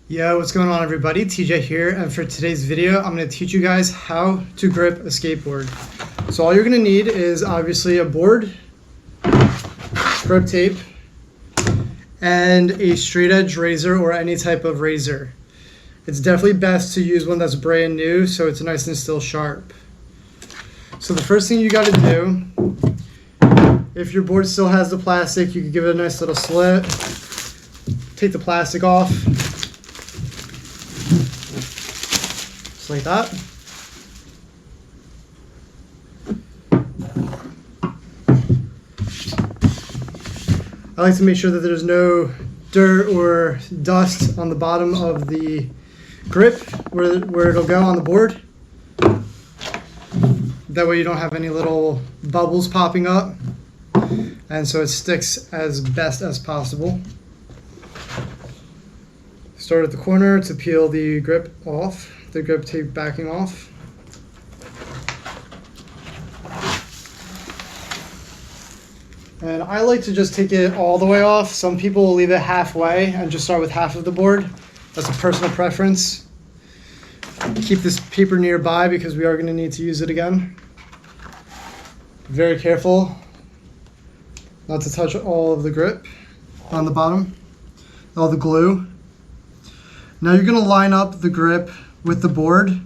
Yo, what's going on everybody? TJ here, and for today's video, I'm going to teach you guys how to grip a skateboard. So all you're going to need is obviously a board, grip tape, and a straight edge razor or any type of razor. It's definitely best to use one that's brand new so it's nice and still sharp. So the first thing you got to do, if your board still has the plastic, you can give it a nice little slit, take the plastic off, just like that. I like to make sure that there's no dirt or dust on the bottom of the grip where it'll go on the board. That way you don't have any little bubbles popping up, and so it sticks as best as possible. Start at the corner to peel the grip off, the grip tape backing off. And I like to just take it all the way off. Some people will leave it halfway and just start with half of the board. That's a personal preference. Keep this paper nearby because we are going to need to use it again. Very careful not to touch all of the grip on the bottom, all the glue. Now you're going to line up the grip with the board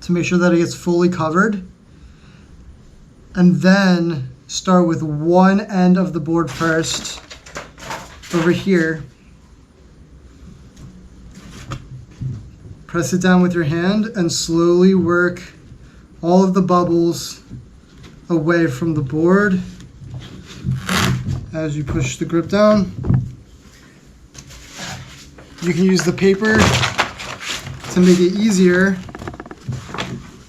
to make sure that it gets fully covered, and then start with one end of the board first over here. Press it down with your hand and slowly work all of the bubbles away from the board as you push the grip down. You can use the paper to make it easier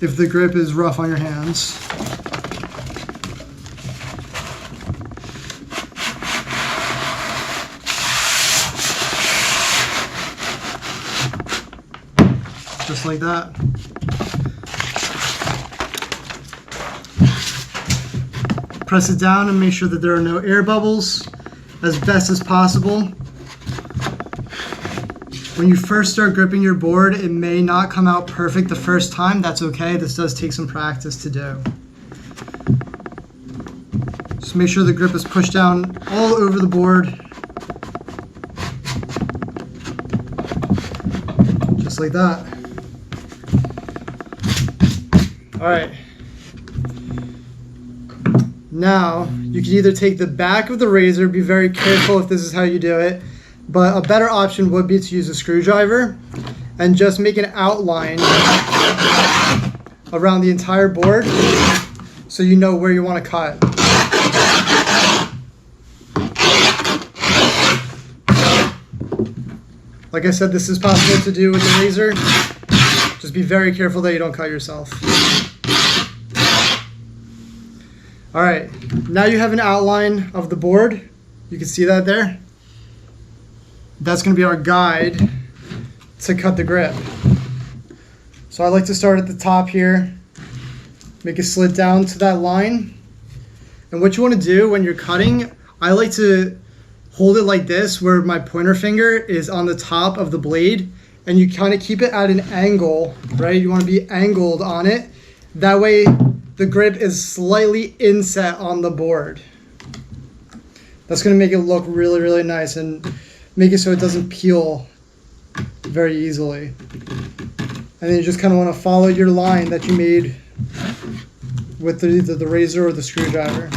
if the grip is rough on your hands. Just like that. Press it down and make sure that there are no air bubbles as best as possible. When you first start gripping your board, it may not come out perfect the first time. That's okay. This does take some practice to do. Just make sure the grip is pushed down all over the board. Just like that. All right. Now, you can either take the back of the razor, be very careful if this is how you do it, but a better option would be to use a screwdriver and just make an outline around the entire board so you know where you want to cut. Like I said, this is possible to do with the razor. Just be very careful that you don't cut yourself. All right, now you have an outline of the board. You can see that there. That's going to be our guide to cut the grip. So I like to start at the top here, make a slit down to that line. And what you want to do when you're cutting, I like to hold it like this, where my pointer finger is on the top of the blade, and you kind of keep it at an angle, right? You want to be angled on it. That way the grip is slightly inset on the board. That's going to make it look really, really nice and make it so it doesn't peel very easily. And then you just kind of want to follow your line that you made with either the razor or the screwdriver.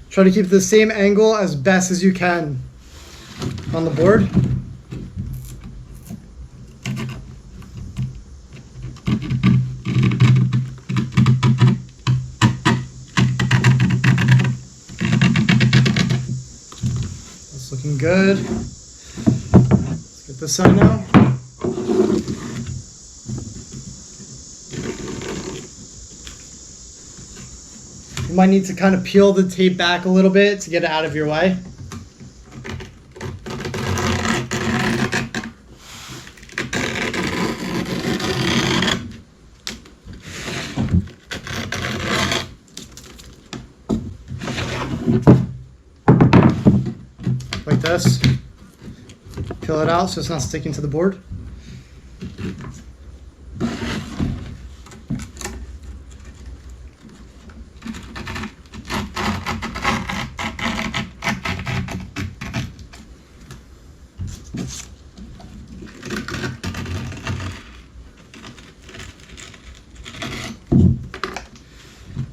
Try to keep the same angle as best as you can on the board. That's looking good. Let's get this side now. You might need to kind of peel the tape back a little bit to get it out of your way. Peel it out so it's not sticking to the board.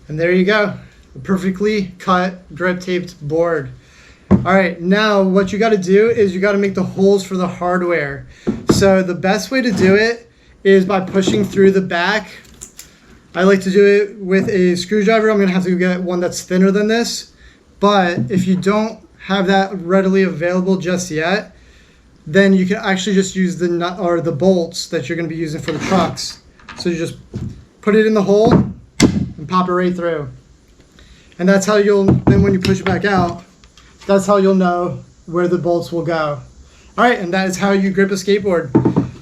And there you go, a perfectly cut, grip taped board. All right, now what you gotta do is you gotta make the holes for the hardware. So the best way to do it is by pushing through the back. I like to do it with a screwdriver. I'm gonna have to get one that's thinner than this. But if you don't have that readily available just yet, then you can actually just use the nut or the bolts that you're gonna be using for the trucks. So you just put it in the hole and pop it right through. And that's how then when you push it back out, that's how you'll know where the bolts will go. All right, and that is how you grip a skateboard.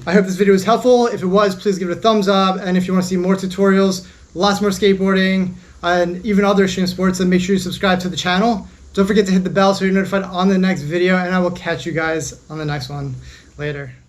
I hope this video was helpful. If it was, please give it a thumbs up. And if you want to see more tutorials, lots more skateboarding, and even other extreme sports, then make sure you subscribe to the channel. Don't forget to hit the bell so you're notified on the next video, and I will catch you guys on the next one. Later.